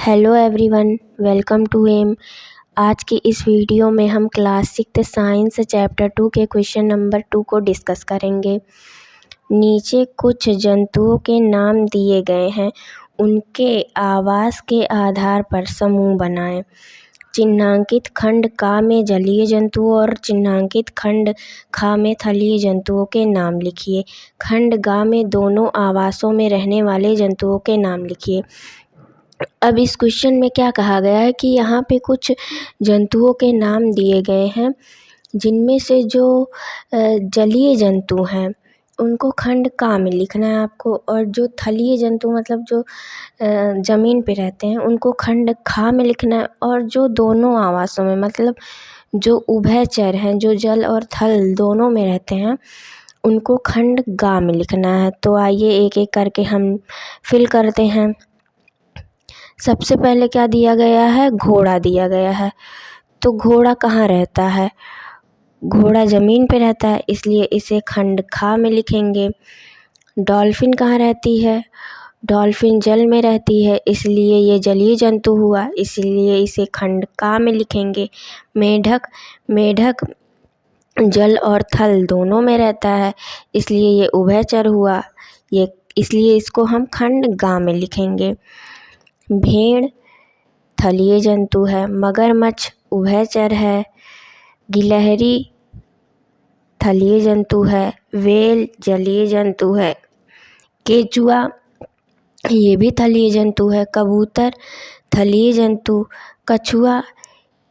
Hello everyone, welcome to M. आज की इस वीडियो में हम क्लास 6 साइंस चैप्टर 2 के क्वेश्चन नंबर 2 को डिस्कस करेंगे। नीचे कुछ जंतुओं के नाम दिए गए हैं, उनके आवास के आधार पर समूह बनाएं। चिन्हांकित खंड का में जलीय जंतुओं और चिन्हांकित खंड खा में थलीय जंतुओं के नाम लिखिए। खंड गा में दोनों आवासों में रहने वाले जंतुओं के नाम लिखिए। अब इस क्वेश्चन में क्या कहा गया है कि यहाँ पे कुछ जंतुओं के नाम दिए गए हैं, जिनमें से जो जलीय जंतु हैं उनको खंड का में लिखना है आपको, और जो थलीय जंतु मतलब जो ज़मीन पे रहते हैं उनको खंड खा में लिखना है, और जो दोनों आवासों में मतलब जो उभयचर हैं, जो जल और थल दोनों में रहते हैं, उनको खंड गा में लिखना है। तो आइए एक एक करके हम फिल करते हैं। सबसे पहले क्या दिया गया है? घोड़ा दिया गया है। तो घोड़ा कहाँ रहता है? घोड़ा ज़मीन पे रहता है, इसलिए इसे खंड खा में लिखेंगे। डॉल्फिन कहाँ रहती है? डॉल्फिन जल में रहती है, इसलिए ये जलीय जंतु हुआ, इसलिए इसे खंड का में लिखेंगे। मेढक जल और थल दोनों में रहता है, इसलिए ये उभयचर हुआ, इसलिए इसको हम खंड गा में लिखेंगे। भेड़ थलीय जंतु है, मगरमच्छ उभयचर है, गिलहरी थलीय जंतु है, व्हेल जलीय जंतु है, केचुआ ये भी थलीय जंतु है, कबूतर थलीय जंतु, कछुआ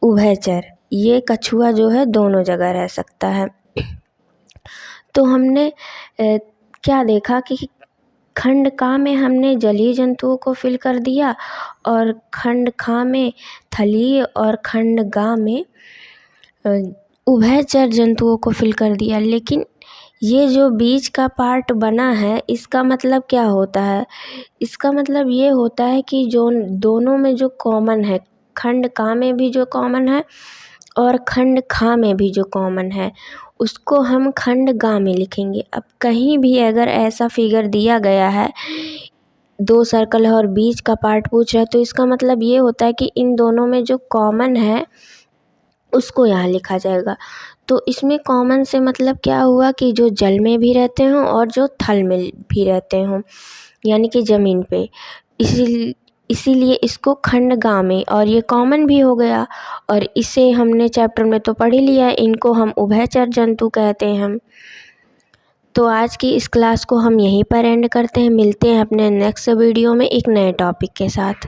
उभयचर, ये कछुआ जो है दोनों जगह रह सकता है। तो हमने क्या देखा कि खंड का में हमने जलीय जंतुओं को फिल कर दिया, और खंड खा में थलीय और खंड गा में उभयचर जंतुओं को फिल कर दिया। लेकिन ये जो बीच का पार्ट बना है, इसका मतलब क्या होता है? इसका मतलब ये होता है कि जो दोनों में जो कॉमन है, खंड का में भी जो कॉमन है और खंड खा में भी जो कॉमन है, उसको हम खंड गा में लिखेंगे। अब कहीं भी अगर ऐसा फिगर दिया गया है, 2 सर्कल है और बीच का पार्ट पूछ रहा है, तो इसका मतलब ये होता है कि इन दोनों में जो कॉमन है उसको यहाँ लिखा जाएगा। तो इसमें कॉमन से मतलब क्या हुआ कि जो जल में भी रहते हों और जो थल में भी रहते हों, यानी कि ज़मीन पे, इसीलिए इसको खंड गा में, और ये कॉमन भी हो गया। और इसे हमने चैप्टर में तो पढ़ ही लिया है, इनको हम उभयचर जंतु कहते हैं। तो आज की इस क्लास को हम यहीं पर एंड करते हैं। मिलते हैं अपने नेक्स्ट वीडियो में एक नए टॉपिक के साथ।